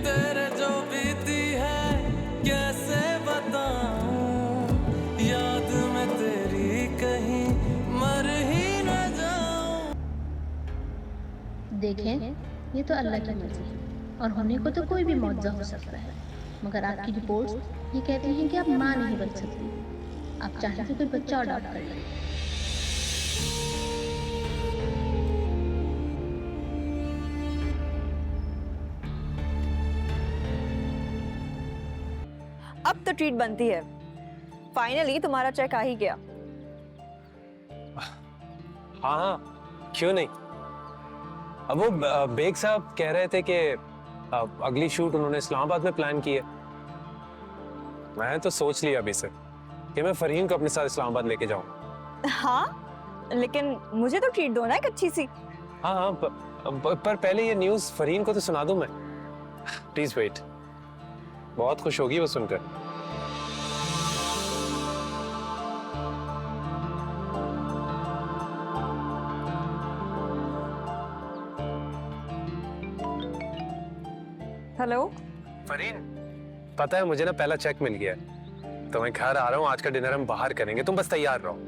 तेरे जो बीती है कैसे बताऊं, याद में तेरी कहीं मर ही न जाऊं। देखें, ये तो अल्लाह की मर्जी है और होने को तो कोई भी मुआवजा हो सकता है, मगर आपकी रिपोर्ट्स ये कहती हैं कि आप माँ नहीं बन सकती। आप चाहें तो कोई बच्चा अडॉप्ट कर लें। अब तो ट्रीट बनती है। फाइनली तुम्हारा चेक आ ही गया। हाँ हाँ, क्यों नहीं। अब वो बेग साहब कह रहे थे कि अगली शूट उन्होंने इस्लामाबाद में प्लान की है। मैं तो सोच लिया अभी से कि मैं फरहीन को अपने साथ इस्लामाबाद लेके जाऊं। हाँ, लेकिन मुझे तो ट्रीट दो ना एक अच्छी सी। हाँ हाँ, पर पहले ये न्यूज़ फरहीन को तो सुना दूं मैं। प्लीज वेट, बहुत खुश होगी वो सुनकर। हेलो फरहीन, पता है मुझे ना पहला चेक मिल गया है, तो मैं घर आ रहा हूँ। आज का डिनर हम बाहर करेंगे, तुम बस तैयार रहो।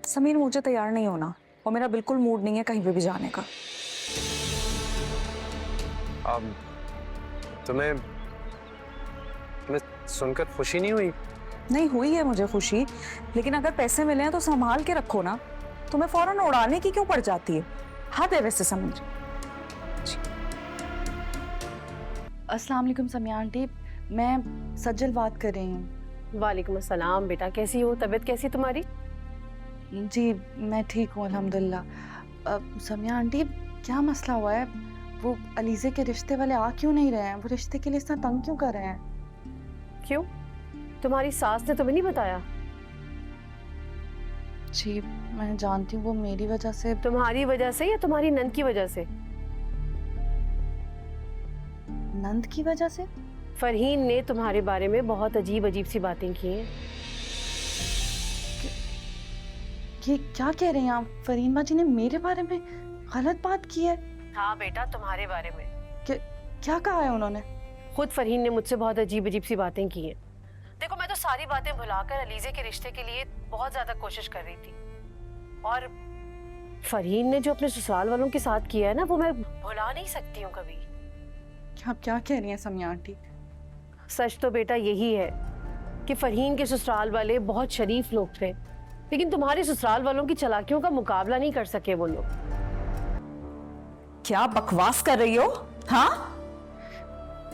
समीर, मुझे तैयार नहीं होना और मेरा बिल्कुल मूड नहीं है कहीं पे भी जाने का। तुम्हें सुनकर खुशी नहीं हुई? नहीं हुई है मुझे खुशी, लेकिन अगर पैसे मिले हैं तो संभाल के रखो ना। तुम्हें फौरन उड़ाने की क्यों पड़ जाती है? हद है वैसे समीर। अस्सलाम वालेकुम समिया आंटी, मैं सज्जल बात कर रही हूँ। वालेकुम अस्सलाम बेटा, कैसी हो? तबीयत कैसी तुम्हारी? जी मैं ठीक हूँ अल्हम्दुलिल्लाह। समिया आंटी, क्या मसला हुआ है? वो अलीज़े के रिश्ते वाले आ क्यों नहीं रहे हैं? वो रिश्ते के लिए इतना तंग क्यों कर रहे हैं? क्यों, तुम्हारी सास ने तुम्हें नहीं बताया? जी मैं जानती हूँ वो मेरी वजह से। तुम्हारी वजह से या तुम्हारी नंद की वजह से? नंद की वजह से? फरहीन ने तुम्हारे बारे में बहुत अजीब अजीब सी बातें की हैं। ये क्या कह रही हैं आप? फरहीन माँ जी ने मेरे बारे में गलत बात की है? हाँ बेटा, तुम्हारे बारे में। क्या कहा है उन्होंने? खुद फरहीन ने मुझसे बहुत अजीब अजीब सी बातें की हैं। देखो, मैं तो सारी बातें भुलाकर अलीज़े के रिश्ते के लिए बहुत ज्यादा कोशिश कर रही थी, और फरहीन ने जो अपने ससुराल वालों के साथ किया है ना, वो मैं भुला नहीं सकती हूँ कभी। आप क्या कह रही हैं समिया आंटी? सच तो बेटा यही है कि फरहीन के ससुराल वाले बहुत शरीफ लोग थे, लेकिन तुम्हारे ससुराल वालों की चालाकियों का मुकाबला नहीं कर सके वो लोग। क्या बकवास कर रही हो? हाँ,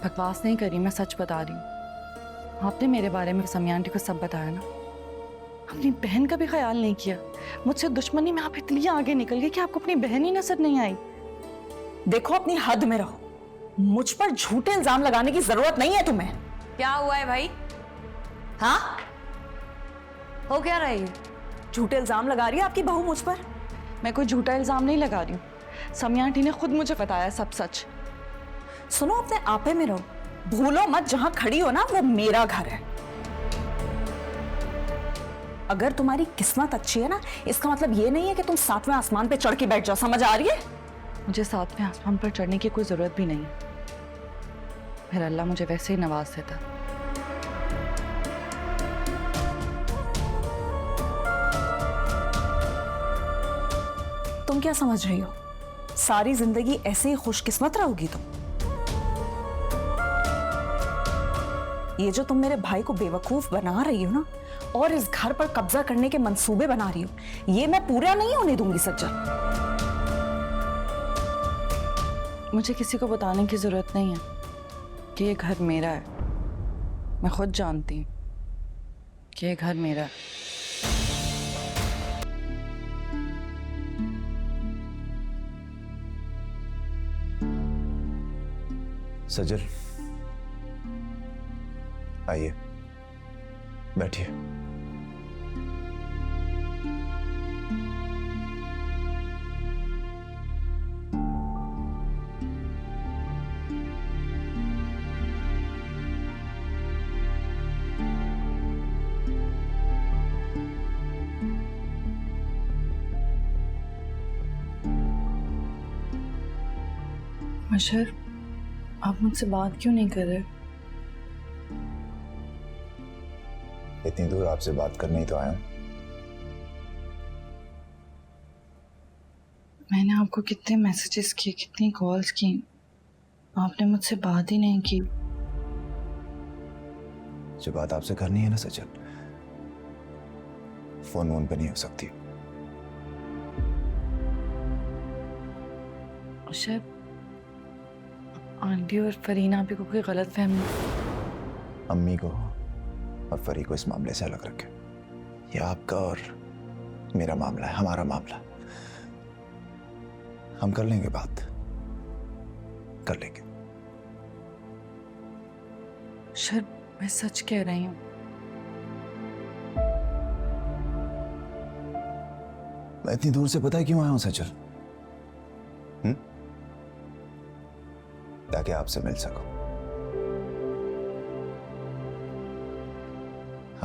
बकवास नहीं करी, मैं सच बता रही हूँ। आपने मेरे बारे में समिया आंटी को सब बताया ना। अपनी बहन का भी ख्याल नहीं किया। मुझसे दुश्मनी में आप इतनी आगे निकल गए कि आपको अपनी बहन ही नजर नहीं आई। देखो, अपनी हद में रहो। मुझ पर झूठे इल्जाम लगाने की जरूरत नहीं है तुम्हें। क्या हुआ है भाई? हाँ, हो क्या रही है? झूठे इल्जाम लगा रही है आपकी बहू मुझ पर। मैं कोई झूठा इल्जाम नहीं लगा रही हूँ। समिया आंटी ने खुद मुझे बताया सब सच। सुनो, अपने आपे में रहो। भूलो मत, जहां खड़ी हो ना वो मेरा घर है। अगर तुम्हारी किस्मत अच्छी है ना, इसका मतलब ये नहीं है कि तुम सातवें आसमान पे चढ़ के बैठ जाओ। समझ आ रही है? मुझे सातवें आसमान पर चढ़ने की कोई जरूरत भी नहीं है। फिर अल्लाह मुझे वैसे ही नवाज देता। तुम क्या समझ रही हो? सारी जिंदगी ऐसे ही खुशकिस्मत रहोगी तुम? ये जो तुम मेरे भाई को बेवकूफ बना रही हो ना, और इस घर पर कब्जा करने के मंसूबे बना रही हो, ये मैं पूरा नहीं होने दूंगी सज्जन। मुझे किसी को बताने की जरूरत नहीं है कि ये घर मेरा है। मैं खुद जानती हूँ कि ये घर मेरा है। सजल, आइए बैठिए। मशहर, आप मुझसे बात क्यों नहीं कर रहे? इतनी दूर आपसे बात करने ही तो आया हूं। मैंने आपको कितने मैसेजेस किए, कितनी कॉल्स की, आपने मुझसे बात ही नहीं की। जो बात आपसे करनी है ना सजल, फोन वोन पे नहीं हो सकती। शायद आंटी और फरीना भी को कोई गलत फहमी। अम्मी को और फरी को इस मामले से अलग रखें। ये आपका और मेरा मामला है, हमारा मामला। हम कर लेंगे बात, कर लेंगे। शायद मैं सच कह रही हूँ। मैं इतनी दूर से पता है क्यों आया हूं सजल? ताकि आपसे मिल सकूं,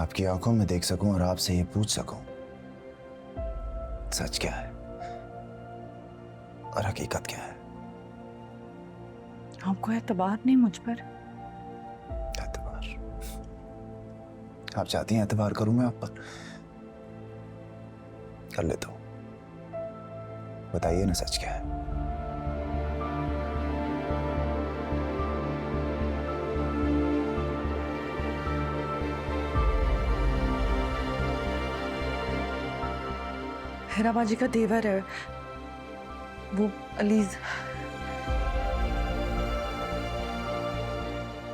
आपकी आंखों में देख सकूं और आपसे ये पूछ सकूं सच क्या है और हकीकत क्या है। आपको एतबार नहीं मुझ पर? एतबार? आप चाहती हैं एतबार करूं मैं आप पर? कर लेता हूं। बताइए ना सच क्या है। हैराबाजी का देवर है वो, अलीज।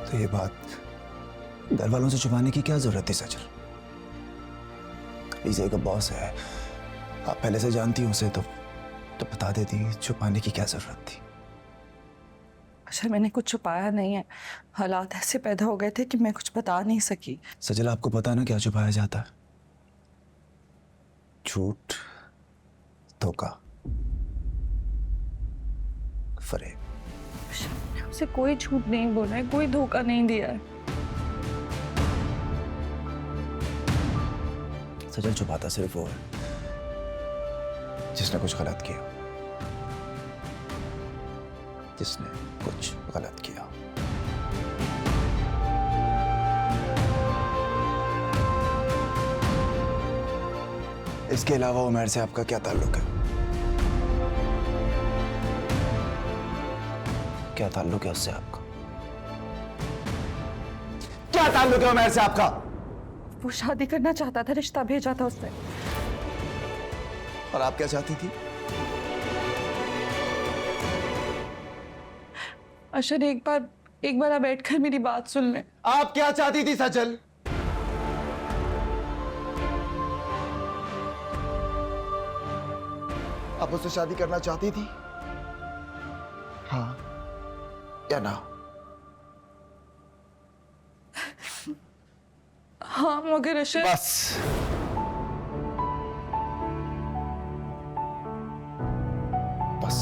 तो ये बात घर वालों से छुपाने की क्या जरूरत थी सजल? अलीज़ा का बॉस है, आप पहले से जानती हो उसे, तो बता देती। छुपाने की क्या जरूरत थी? अच्छा, मैंने कुछ छुपाया नहीं है, हालात ऐसे पैदा हो गए थे कि मैं कुछ बता नहीं सकी। सजल, आपको पता ना क्या छुपाया जाता है? झूठ, धोखा, फरेब। मैंने उसे कोई झूठ नहीं बोला है, कोई धोखा नहीं दिया है। सजल, छुपाता सिर्फ वो है जिसने कुछ गलत किया, जिसने कुछ गलत किया। इसके अलावा उमर से आपका क्या ताल्लुक है? क्या ताल्लुक है उससे आपका? क्या ताल्लुक है उमर से आपका? वो शादी करना चाहता था, रिश्ता भेजा था उसने। और आप क्या चाहती थी? अशर, एक बार आप बैठकर मेरी बात सुन लें। आप क्या चाहती थी सजल? आप उससे शादी करना चाहती थी? हाँ या ना? हाँ, मगर अशर। बस बस,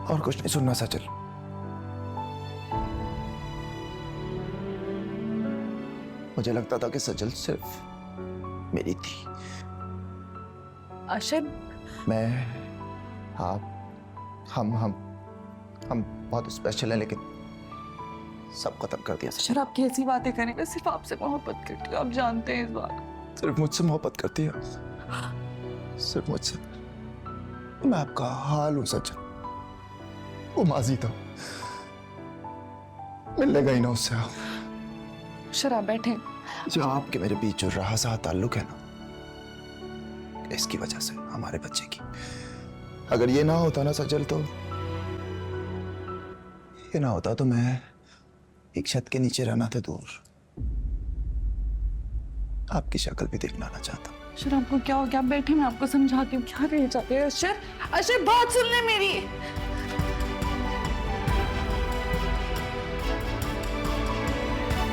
और कुछ नहीं सुनना सजल। मुझे लगता था कि सजल सिर्फ मेरी थी। अशर, मैं, आप, हम बहुत स्पेशल हैं, लेकिन सब खत्म कर दिया। अशर, आप कैसी बातें करें? मैं सिर्फ आपसे मोहब्बत करती हूँ, आप जानते हैं इस बात। सिर्फ मुझसे मोहब्बत करती है? सिर्फ मुझसे? मैं आपका हाल हूं सच। वो माजी था, मिलने गई ना उससे आप। अशर, आप बैठे। जो आपके मेरे बीच जो रहा ताल्लुक है ना, इसकी वजह से हमारे बच्चे की। अगर ये ना होता ना सजल, तो ये ना होता तो मैं एक छत के नीचे रहना था दूर, आपकी शक्ल भी देखना ना चाहता। अशर, आपको क्या हो गया? आप बैठे, मैं आपको समझाती हूँ। क्या रह जाते हैं अशर? अशर, बात सुन ले मेरी।